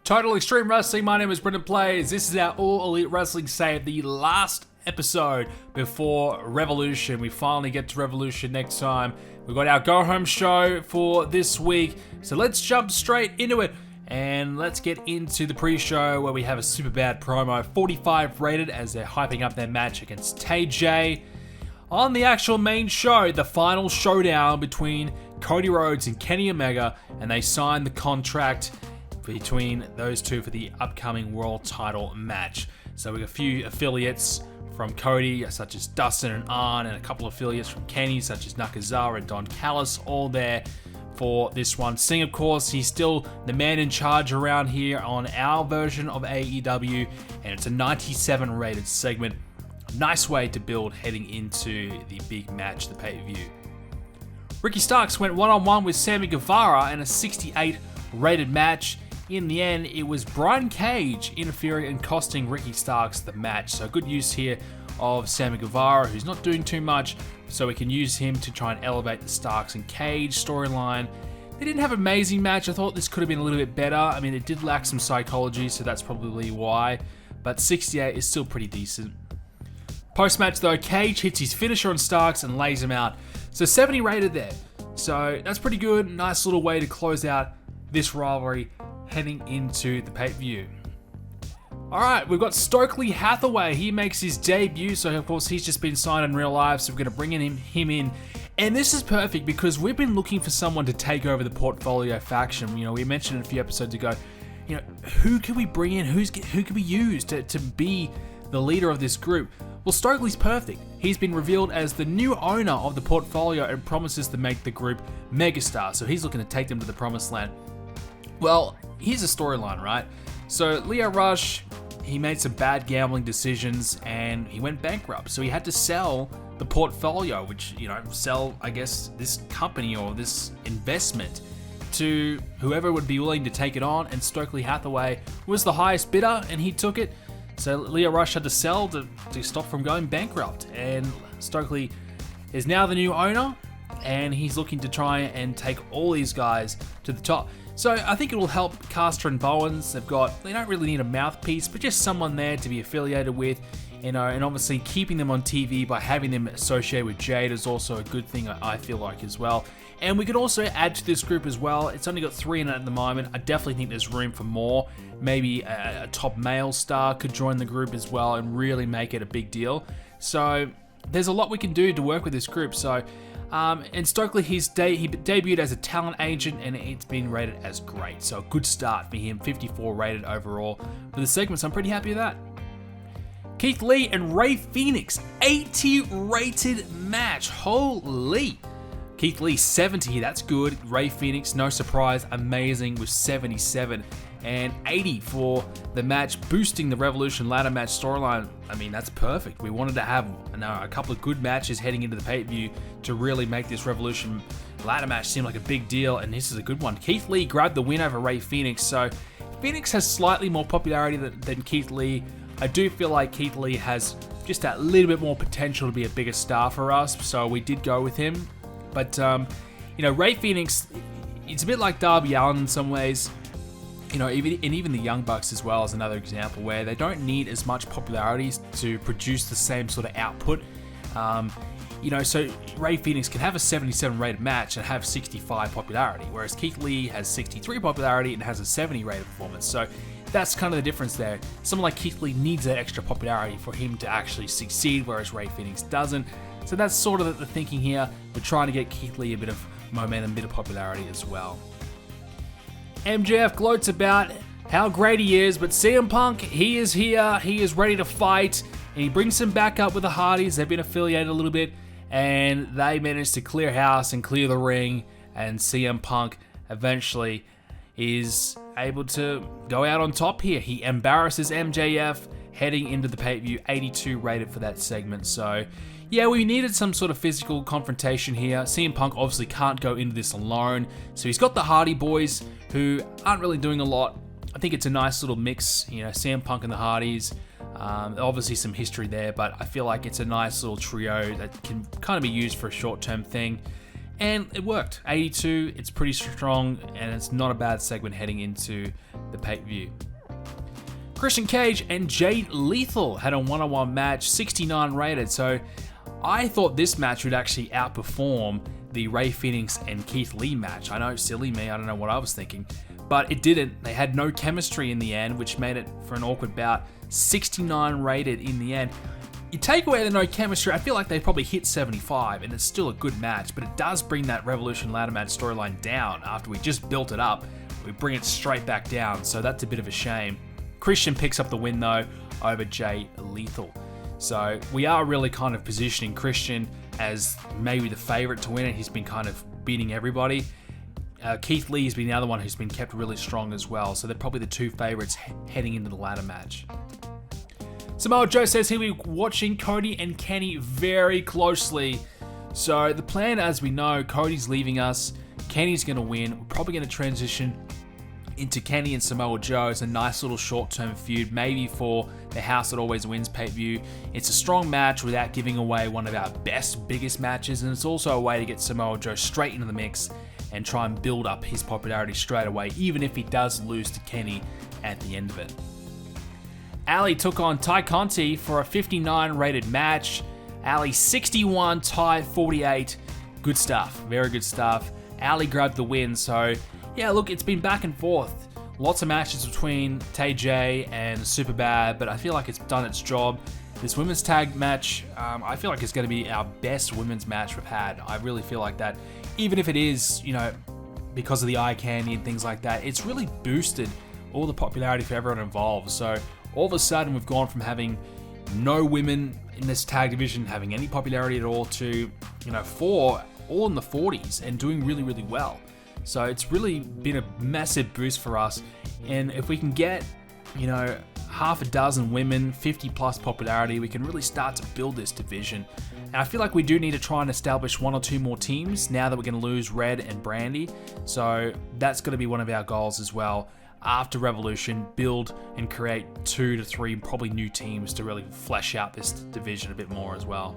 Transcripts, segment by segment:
Total Extreme Wrestling, my name is Brendan Plays. This is our All Elite Wrestling save, the last episode before Revolution. We finally get to Revolution next time. We've got our go-home show for this week, so let's jump straight into it. And let's get into the pre-show where we have a super bad promo, 45 rated, as they're hyping up their match against TJ. On the actual main show, the final showdown between Cody Rhodes and Kenny Omega, and they signed the contract between those two for the upcoming world title match. So we got a few affiliates from Cody, such as Dustin and Arn, and a couple of affiliates from Kenny, such as Nakazawa and Don Callis, all there for this one. Singh, of course, he's still the man in charge around here on our version of AEW, and it's a 97 rated segment. Nice way to build heading into the big match, the pay-per-view. Ricky Starks went one-on-one with Sammy Guevara in a 68 rated match. In the end, it was Brian Cage interfering and costing Ricky Starks the match. So good use here of Sammy Guevara, who's not doing too much, so we can use him to try and elevate the Starks and Cage storyline. They didn't have an amazing match. I thought this could have been a little bit better. I mean, it did lack some psychology, so that's probably why. But 68 is still pretty decent. Post-match though, Cage hits his finisher on Starks and lays him out. So 70 rated there. So that's pretty good. Nice little way to close out this rivalry heading into the pay-per-view. Alright, we've got Stokely Hathaway. He makes his debut, so of course he's just been signed in real life, so we're going to bring him in. And this is perfect because we've been looking for someone to take over the Portfolio faction. You know, we mentioned it a few episodes ago. You know, who can we bring in? Who can we use to be the leader of this group? Well, Stokely's perfect. He's been revealed as the new owner of the Portfolio and promises to make the group megastar. So he's looking to take them to the promised land. Well, here's a storyline, right? So Leo Rush, he made some bad gambling decisions and he went bankrupt. So he had to sell the Portfolio, which, you know, sell, I guess, this company or this investment to whoever would be willing to take it on. And Stokely Hathaway was the highest bidder and he took it. So Leo Rush had to sell to stop from going bankrupt. And Stokely is now the new owner and he's looking to try and take all these guys to the top. So I think it will help Caster and Bowens. They don't really need a mouthpiece, but just someone there to be affiliated with, you know, and obviously keeping them on TV by having them associated with Jade is also a good thing, I feel like, as well. And we could also add to this group as well. It's only got 3 in it at the moment. I definitely think there's room for more. Maybe a top male star could join the group as well and really make it a big deal. So there's a lot we can do to work with this group. So and Stokely, he debuted as a talent agent and it's been rated as great. So a good start for him, 54 rated overall for the segment. So I'm pretty happy with that. Keith Lee and Rey Fenix, 80 rated match. Holy. Keith Lee, 70, that's good. Rey Fenix, no surprise, amazing with 77. And 80 for the match, boosting the Revolution ladder match storyline. I mean, that's perfect. We wanted to have a couple of good matches heading into the pay-per-view to really make this Revolution ladder match seem like a big deal, and this is a good one. Keith Lee grabbed the win over Rey Fenix, so Fenix has slightly more popularity than Keith Lee. I do feel like Keith Lee has just that little bit more potential to be a bigger star for us, so we did go with him. But, you know, Rey Fenix, it's a bit like Darby Allin in some ways. You know, even the Young Bucks as well is another example where they don't need as much popularity to produce the same sort of output. You know, so Rey Fenix can have a 77 rated match and have 65 popularity, whereas Keith Lee has 63 popularity and has a 70 rated performance. So that's kind of the difference there. Someone like Keith Lee needs that extra popularity for him to actually succeed, whereas Rey Fenix doesn't. So that's sort of the thinking here. We're trying to get Keith Lee a bit of momentum, a bit of popularity as well. MJF gloats about how great he is, but CM Punk, he is here, he is ready to fight, and he brings him back up with the Hardys. They've been affiliated a little bit, and they managed to clear house and clear the ring, and CM Punk eventually is able to go out on top here. He embarrasses MJF heading into the pay-per-view, 82 rated for that segment. So yeah, we needed some sort of physical confrontation here. CM Punk obviously can't go into this alone, so he's got the Hardy Boys who aren't really doing a lot. I think it's a nice little mix, you know, CM Punk and the Hardys. Obviously some history there, but I feel like it's a nice little trio that can kind of be used for a short-term thing. And it worked. 82, it's pretty strong, and it's not a bad segment heading into the pay-per-view. Christian Cage and Jay Lethal had a one-on-one match, 69 rated, so I thought this match would actually outperform the Rey Fenix and Keith Lee match. I know, silly me, I don't know what I was thinking, but it didn't. They had no chemistry in the end, which made it for an awkward bout. 69 rated in the end. You take away the no chemistry, I feel like they probably hit 75, and it's still a good match, but it does bring that Revolution ladder match storyline down. After we just built it up, we bring it straight back down, so that's a bit of a shame. Christian picks up the win though over Jay Lethal. So we are really kind of positioning Christian as maybe the favorite to win it. He's been kind of beating everybody. Keith Lee has been the other one who's been kept really strong as well, so they're probably the two favorites heading into the ladder match. Samoa Joe says he'll be watching Cody and Kenny very closely. So the plan, as we know, Cody's leaving us, Kenny's going to win. We're probably going to transition into Kenny and Samoa Joe. It's a nice little short-term feud, maybe for the House That Always Wins pay-per-view. It's a strong match without giving away one of our best, biggest matches, and it's also a way to get Samoa Joe straight into the mix and try and build up his popularity straight away, even if he does lose to Kenny at the end of it. Ali took on Ty Conti for a 59 rated match. Ali 61, Ty 48. Good stuff, very good stuff. Ali grabbed the win, so yeah, look, it's been back and forth. Lots of matches between Tay J and Superbad, but I feel like it's done its job. This women's tag match, I feel like it's going to be our best women's match we've had. I really feel like that. Even if it is, because of the eye candy and things like that, it's really boosted all the popularity for everyone involved. So all of a sudden, we've gone from having no women in this tag division having any popularity at all to, 4 all in the 40s and doing really, really well. So it's really been a massive boost for us. And if we can get, half a dozen women, 50 plus popularity, we can really start to build this division. And I feel like we do need to try and establish 1 or 2 more teams now that we're going to lose Red and Brandy. So that's going to be one of our goals as well. After Revolution, build and create 2 to 3 probably new teams to really flesh out this division a bit more as well.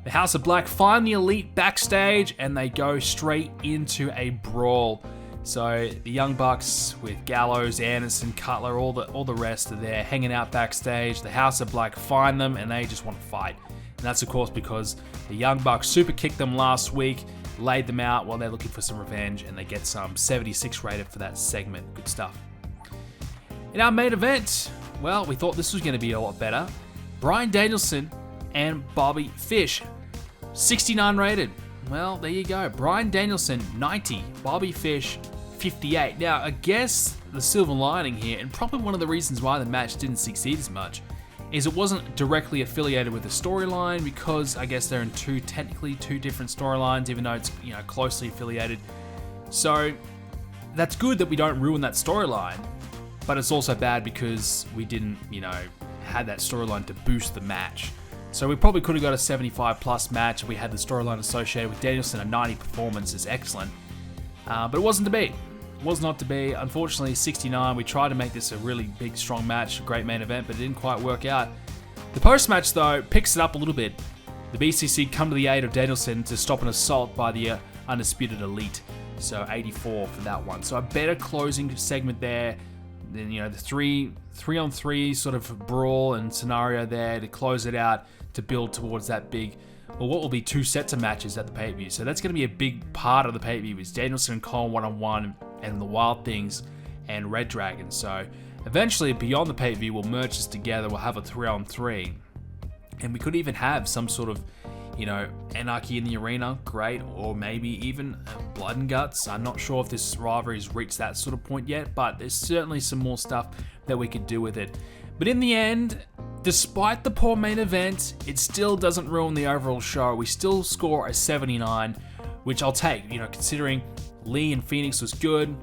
The House of Black find the Elite backstage and they go straight into a brawl. So the Young Bucks with Gallows, Anderson, Cutler, all the rest are there hanging out backstage. The House of Black find them and they just want to fight. And that's of course because the Young Bucks super kicked them last week, laid them out while they're looking for some revenge, and they get some 76 rated for that segment. Good stuff. In our main event, well, we thought this was going to be a lot better. Bryan Danielson and Bobby Fish, 69 rated. Well, there you go. Bryan Danielson, 90. Bobby Fish, 58. Now, I guess the silver lining here, and probably one of the reasons why the match didn't succeed as much, is it wasn't directly affiliated with the storyline, because I guess they're in technically two different storylines, even though it's closely affiliated. So that's good that we don't ruin that storyline, but it's also bad because we didn't had that storyline to boost the match. So we probably could have got a 75 plus match if we had the storyline associated with Danielson. A 90 performance is excellent, but it wasn't to be. Was not to be. Unfortunately, 69, we tried to make this a really big, strong match, a great main event, but it didn't quite work out. The post-match, though, picks it up a little bit. The BCC come to the aid of Danielson to stop an assault by the Undisputed Elite. So 84 for that one. So a better closing segment there. Then, the 3-on-3 sort of brawl and scenario there to close it out to build towards that big, what will be 2 sets of matches at the pay-per-view. So that's going to be a big part of the pay-per-view is Danielson and Cole 1-on-1 and the Wild Things and Red Dragon. So eventually beyond the pay-per-view we'll merge this together, we'll have a 3-on-3. And we could even have some sort of, anarchy in the arena, great, or maybe even blood and guts. I'm not sure if this rivalry has reached that sort of point yet, but there's certainly some more stuff that we could do with it. But in the end, despite the poor main event, it still doesn't ruin the overall show. We still score a 79, which I'll take, considering Lee and Phoenix was good.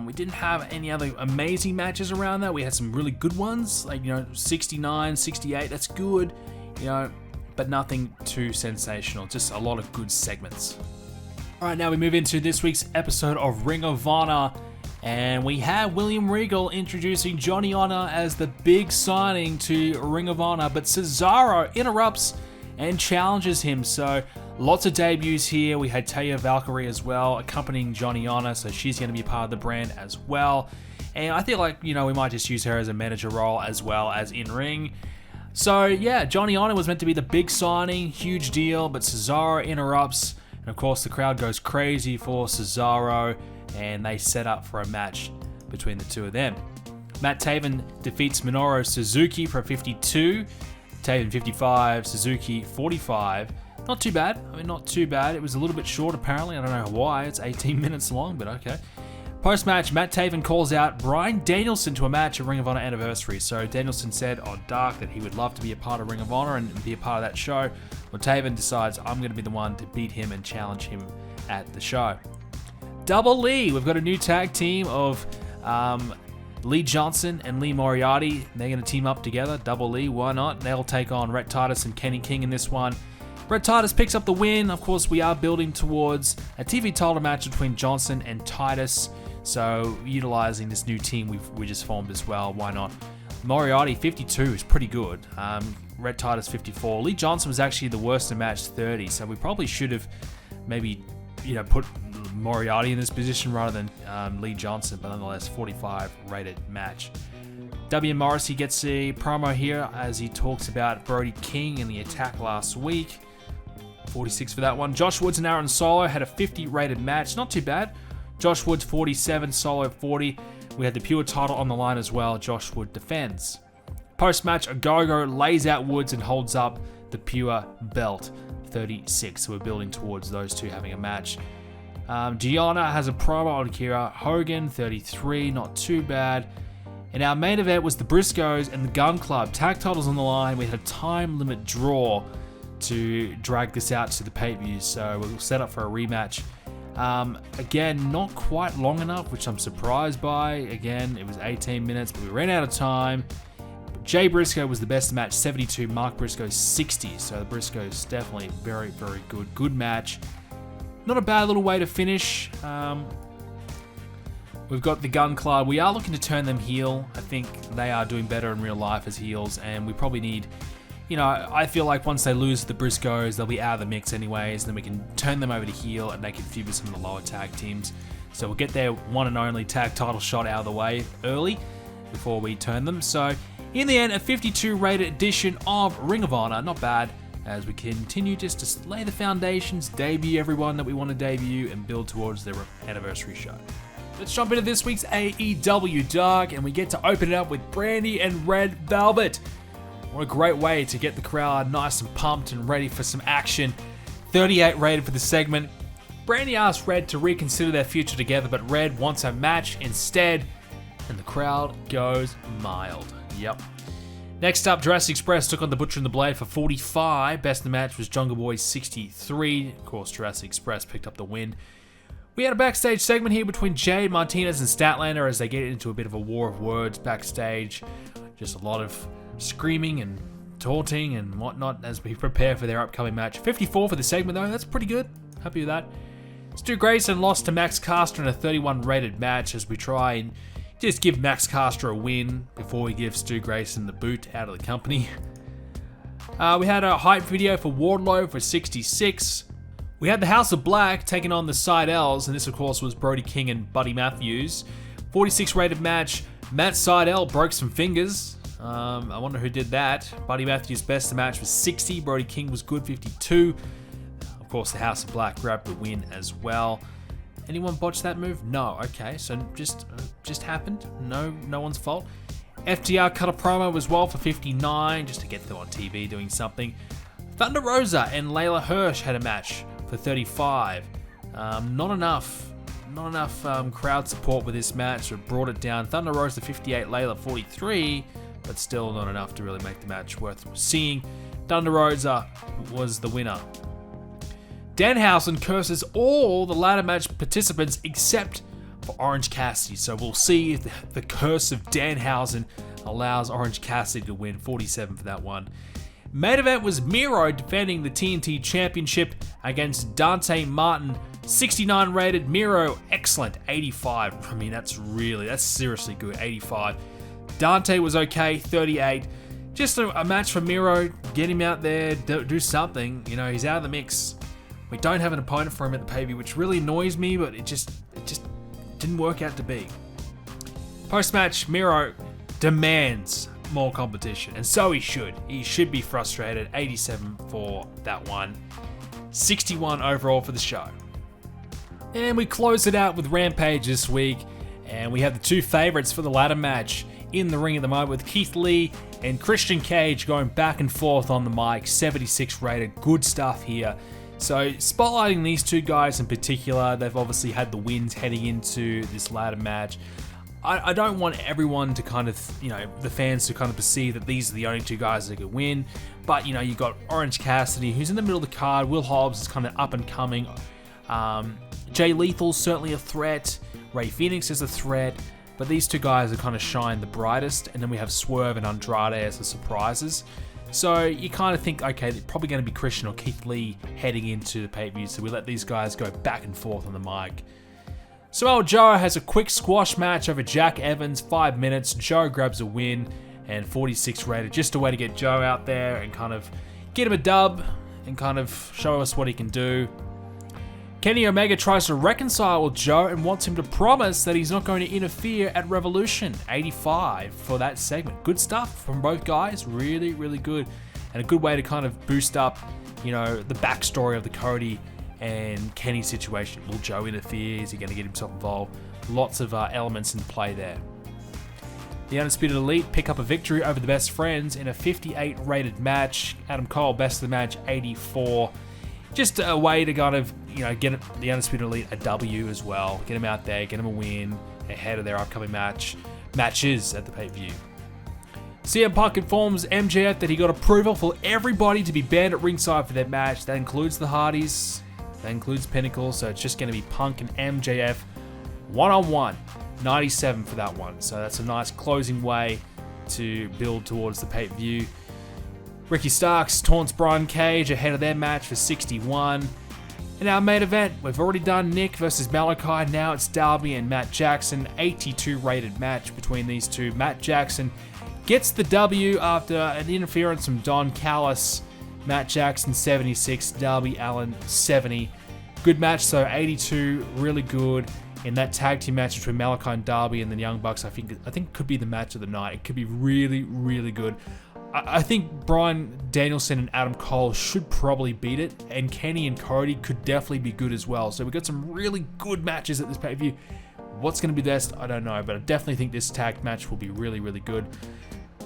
We didn't have any other amazing matches around that. We had some really good ones, like, 69, 68, that's good, but nothing too sensational. Just a lot of good segments. All right, now we move into this week's episode of Ring of Honor. And we have William Regal introducing Johnny Honor as the big signing to Ring of Honor, but Cesaro interrupts and challenges him. So Lots of debuts here. We had Taya Valkyrie as well, accompanying Johnny Honor, so she's going to be part of the brand as well. And I feel like, we might just use her as a manager role as well as in-ring. So yeah, Johnny Honor was meant to be the big signing, huge deal, but Cesaro interrupts, and of course the crowd goes crazy for Cesaro, and they set up for a match between the two of them. Matt Taven defeats Minoru Suzuki for 52, Taven 55, Suzuki 45. Not too bad. Not too bad. It was a little bit short, apparently. I don't know why. It's 18 minutes long, but okay. Post-match, Matt Taven calls out Bryan Danielson to a match at Ring of Honor Anniversary. So Danielson said on Dark that he would love to be a part of Ring of Honor and be a part of that show. Well, Taven decides, I'm going to be the one to beat him and challenge him at the show. Double Lee. We've got a new tag team of Lee Johnson and Lee Moriarty. They're going to team up together. Double Lee, why not? They'll take on Rhett Titus and Kenny King in this one. Rhett Titus picks up the win. Of course, we are building towards a TV title match between Johnson and Titus. So, utilizing this new team we just formed as well, why not? Moriarty, 52 is pretty good. Rhett Titus, 54. Lee Johnson was actually the worst in match, 30. So, we probably should have maybe, put Moriarty in this position rather than Lee Johnson. But nonetheless, 45 rated match. W. Morrissey gets a promo here as he talks about Brody King and the attack last week. 46 for that one. Josh Woods and Aaron Solo had a 50 rated match. Not too bad. Josh Woods 47, Solo 40. We had the Pure title on the line as well. Josh Wood defends. Post-match, Ogogo lays out Woods and holds up the Pure belt. 36. So we're building towards those two having a match. Gianna has a promo on Kira Hogan. 33. Not too bad. And our main event was the Briscoes and the Gun Club. Tag titles on the line. We had a time limit draw to drag this out to the pay-per-view, so we'll set up for a rematch. Again, not quite long enough, which I'm surprised by. Again, it was 18 minutes, but we ran out of time. Jay Briscoe was the best match, 72. Mark Briscoe, 60. So the Briscoes definitely very, very good. Good match. Not a bad little way to finish. We've got the Gun Club. We are looking to turn them heel. I think they are doing better in real life as heels, and we probably need... I feel like once they lose the Briscoes, they'll be out of the mix anyways, and then we can turn them over to heel and they can feud with some of the lower tag teams. So we'll get their one and only tag title shot out of the way early before we turn them. So in the end, a 52 rated edition of Ring of Honor. Not bad, as we continue just to lay the foundations, debut everyone that we want to debut, and build towards their anniversary show. Let's jump into this week's AEW Dark, and we get to open it up with Brandy and Red Velvet. What a great way to get the crowd nice and pumped and ready for some action. 38 rated for the segment. Brandy asks Red to reconsider their future together, but Red wants a match instead, and the crowd goes mild. Yep. Next up, Jurassic Express took on the Butcher and the Blade for 45. Best in the match was Jungle Boy 63. Of course, Jurassic Express picked up the win. We had a backstage segment here between Jade Martinez and Statlander as they get into a bit of a war of words backstage. Just a lot of screaming and taunting and whatnot as we prepare for their upcoming match. 54 for the segment though, that's pretty good. Happy with that. Stu Grayson lost to Max Caster in a 31 rated match as we try and just give Max Caster a win before we give Stu Grayson the boot out of the company. We had a hype video for Wardlow for 66. We had the House of Black taking on the Seidels, and this of course was Brody King and Buddy Matthews. 46 rated match. Matt Seidel broke some fingers. I wonder who did that. Buddy Matthews' best in the match was 60. Brody King was good, 52. Of course, the House of Black grabbed the win as well. Anyone botch that move? No. Okay, so just happened. No one's fault. FTR cut a promo as well for 59, just to get them on TV doing something. Thunder Rosa and Layla Hirsch had a match for 35. Not enough crowd support with this match, so it brought it down. Thunder Rosa 58, Layla 43. But still not enough to really make the match worth seeing. Thunder Rosa was the winner. Danhausen curses all the ladder match participants except for Orange Cassidy. So we'll see if the curse of Danhausen allows Orange Cassidy to win. 47 for that one. Main event was Miro defending the TNT Championship against Dante Martin. 69 rated. Miro, excellent. 85. I mean, that's seriously good. 85. Dante was okay, 38. Just a match for Miro. Get him out there, do something. He's out of the mix. We don't have an opponent for him at the pay-per-view, which really annoys me, but it just didn't work out to be. Post-match, Miro demands more competition, and so he should. He should be frustrated. 87 for that one. 61 overall for the show. And we close it out with Rampage this week, and we have the two favorites for the ladder match in the ring at the moment with Keith Lee and Christian Cage going back and forth on the mic. 76 rated. Good stuff here. So spotlighting these two guys in particular, they've obviously had the wins heading into this ladder match. I don't want everyone to kind of, the fans to kind of perceive that these are the only two guys that could win. But, you've got Orange Cassidy, who's in the middle of the card. Will Hobbs is kind of up and coming. Jay Lethal's certainly a threat. Rey Fenix is a threat. But these two guys are kind of shine the brightest. And then we have Swerve and Andrade as the surprises. So you kind of think, okay, they're probably going to be Christian or Keith Lee heading into the pay-per-view. So we let these guys go back and forth on the mic. Samoa Joe has a quick squash match over Jack Evans, 5 minutes. Joe grabs a win and 46 rated. Just a way to get Joe out there and kind of get him a dub and kind of show us what he can do. Kenny Omega tries to reconcile with Joe and wants him to promise that he's not going to interfere at Revolution. 85 for that segment. Good stuff from both guys. Really, really good. And a good way to kind of boost up, the backstory of the Cody and Kenny situation. Will Joe interfere? Is he going to get himself involved? Lots of elements in play there. The Undisputed Elite pick up a victory over the Best Friends in a 58 rated match. Adam Cole, best of the match, 84. Just a way to kind of, get the Undisputed Elite a W as well. Get them out there, get them a win ahead of their upcoming matches at the pay-per-view. CM Punk informs MJF that he got approval for everybody to be banned at ringside for their match. That includes the Hardys. That includes Pinnacle, so it's just going to be Punk and MJF one-on-one. 97 for that one. So that's a nice closing way to build towards the pay-per-view. Ricky Starks taunts Brian Cage ahead of their match for 61. In our main event, we've already done Nick versus Malachi. Now it's Darby and Matt Jackson. 82 rated match between these two. Matt Jackson gets the W after an interference from Don Callis. Matt Jackson 76, Darby Allin 70. Good match though, 82, really good. In that tag team match between Malachi and Darby and the Young Bucks, I think it could be the match of the night. It could be really, really good. I think Bryan Danielson and Adam Cole should probably beat it, and Kenny and Cody could definitely be good as well. So we've got some really good matches at this pay-per-view. What's going to be best, I don't know, but I definitely think this tag match will be really, really good.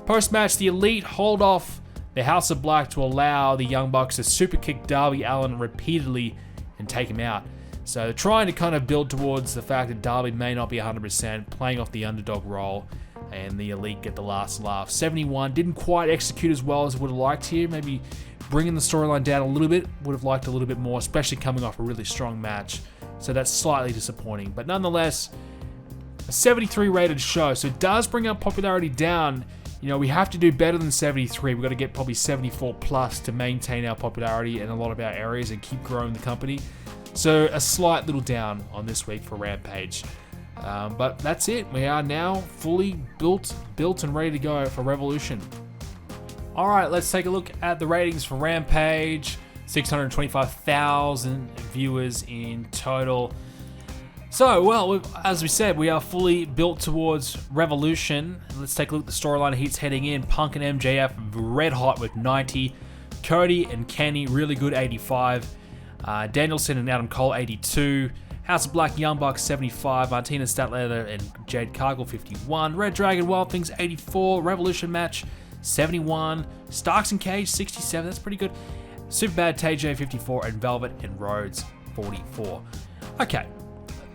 Post-match, the Elite hold off the House of Black to allow the Young Bucks to super kick Darby Allin repeatedly and take him out. So trying to kind of build towards the fact that Darby may not be 100%, playing off the underdog role, and the Elite get the last laugh. 71, didn't quite execute as well as I would have liked here. Maybe bringing the storyline down a little bit, would have liked a little bit more, especially coming off a really strong match. So that's slightly disappointing. But nonetheless, a 73 rated show, so it does bring our popularity down. We have to do better than 73. We've got to get probably 74 plus to maintain our popularity in a lot of our areas and keep growing the company. So a slight little down on this week for Rampage. But that's it. We are now fully built and ready to go for Revolution. All right, let's take a look at the ratings for Rampage. 625,000 viewers in total. So, well, as we said, we are fully built towards Revolution. Let's take a look at the storyline heats heading in. Punk and MJF red hot with 90. Cody and Kenny really good, 85. Danielson and Adam Cole, 82. House of Black, Young Bucks, 75. Martina Statlander and Jade Cargill, 51. Red Dragon, Wild Things, 84. Revolution match, 71. Starks and Cage, 67. That's pretty good. Superbad, TJ, 54. And Velvet and Rhodes, 44. Okay.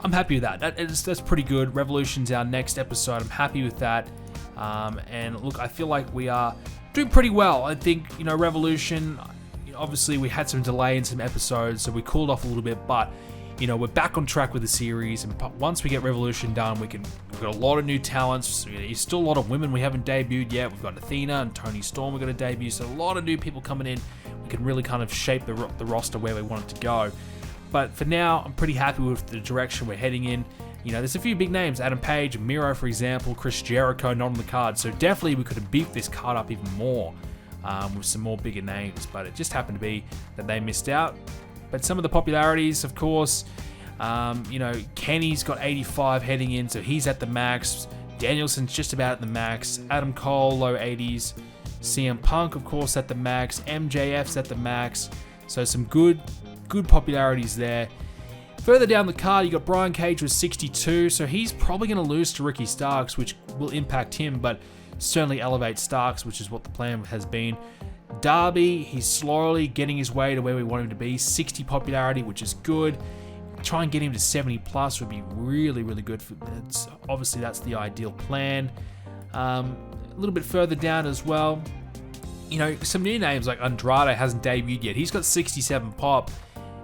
I'm happy with that. That's pretty good. Revolution's our next episode. I'm happy with that. And look, I feel like we are doing pretty well. I think, Revolution, obviously we had some delay in some episodes, so we cooled off a little bit, but, we're back on track with the series. And once we get Revolution done, we've got a lot of new talents. There's still a lot of women we haven't debuted yet. We've got Athena and Toni Storm we're going to debut. So a lot of new people coming in. We can really kind of shape the roster where we want it to go. But for now, I'm pretty happy with the direction we're heading in. There's a few big names. Adam Page, Miro, for example, Chris Jericho, not on the card. So definitely we could have beefed this card up even more with some more bigger names. But it just happened to be that they missed out. But some of the popularities, of course, Kenny's got 85 heading in, so he's at the max. Danielson's just about at the max. Adam Cole, low 80s. CM Punk, of course, at the max. MJF's at the max. So some good popularities there. Further down the card, you got Brian Cage with 62, so he's probably going to lose to Ricky Starks, which will impact him, but certainly elevate Starks, which is what the plan has been. Darby, he's slowly getting his way to where we want him to be. 60 popularity, which is good. Try and get him to 70 plus would be really, really good. Obviously, that's the ideal plan. A little bit further down as well, some new names like Andrade hasn't debuted yet. He's got 67 pop.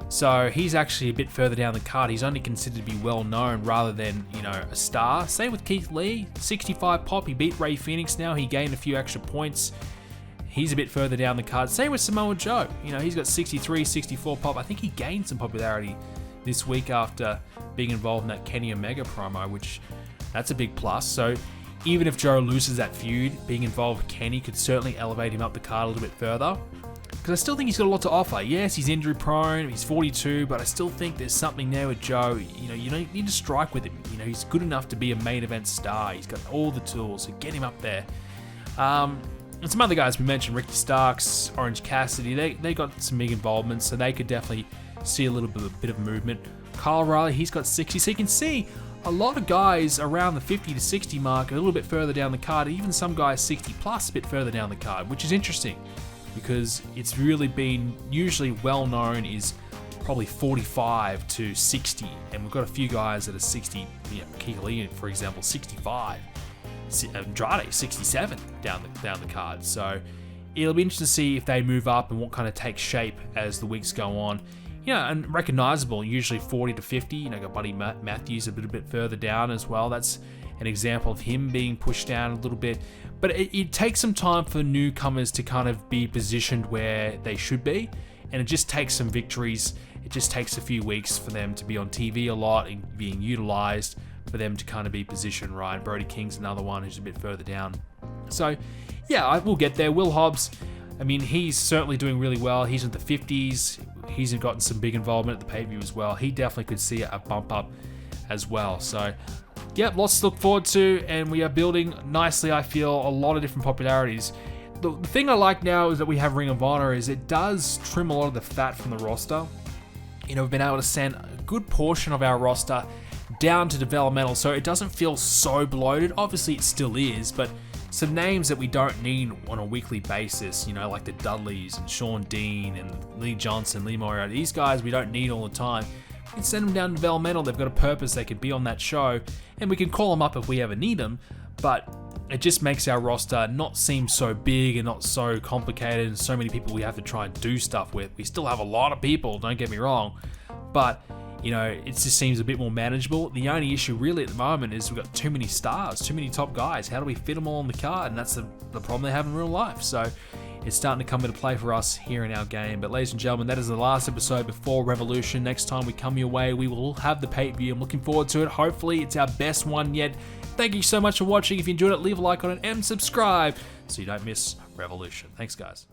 So he's actually a bit further down the card. He's only considered to be well known rather than, a star. Same with Keith Lee, 65 pop. He beat Ray Phoenix now. He gained a few extra points. He's a bit further down the card. Same with Samoa Joe. He's got 63, 64 pop. I think he gained some popularity this week after being involved in that Kenny Omega promo, which that's a big plus. So even if Joe loses that feud, being involved with Kenny could certainly elevate him up the card a little bit further. Because I still think he's got a lot to offer. Yes, he's injury prone, he's 42, but I still think there's something there with Joe. You don't need to strike with him. He's good enough to be a main event star. He's got all the tools, so get him up there. And some other guys we mentioned, Ricky Starks, Orange Cassidy, they got some big involvements, so they could definitely see a little bit of movement. Kyle O'Reilly, he's got 60, so you can see a lot of guys around the 50 to 60 mark, a little bit further down the card, even some guys 60 plus a bit further down the card, which is interesting. Because it's really been usually well known is probably 45 to 60, and we've got a few guys that are 60. Keith Lee, for example, 65. Andrade 67 down the card. So it'll be interesting to see if they move up and what kind of takes shape as the weeks go on. And recognizable, usually 40 to 50. Got Buddy Matthews a little bit further down as well. That's an example of him being pushed down a little bit. But it takes some time for newcomers to kind of be positioned where they should be. And it just takes some victories. It just takes a few weeks for them to be on TV a lot and being utilized, for them to kind of be positioned right. Brody King's another one who's a bit further down. So, yeah, we'll get there. Will Hobbs, he's certainly doing really well. He's in the 50s. He's gotten some big involvement at the pay-per-view as well. He definitely could see a bump up as well. So, yeah, lots to look forward to, and we are building nicely, I feel, a lot of different popularities. The thing I like now is that we have Ring of Honor is it does trim a lot of the fat from the roster. We've been able to send a good portion of our roster down to developmental, so it doesn't feel so bloated. Obviously, it still is, but some names that we don't need on a weekly basis, like the Dudleys and Sean Dean and Lee Johnson, Lee Moriarty, these guys we don't need all the time. We can send them down to developmental. They've got a purpose. They could be on that show, and we can call them up if we ever need them, but it just makes our roster not seem so big and not so complicated and so many people we have to try and do stuff with. We still have a lot of people, don't get me wrong, but it just seems a bit more manageable. The only issue really at the moment is we've got too many stars, too many top guys. How do we fit them all on the card? And that's the problem they have in real life. So it's starting to come into play for us here in our game. But ladies and gentlemen, that is the last episode before Revolution. Next time we come your way, we will have the pay-per-view. I'm looking forward to it. Hopefully it's our best one yet. Thank you so much for watching. If you enjoyed it, leave a like on it and subscribe so you don't miss Revolution. Thanks, guys.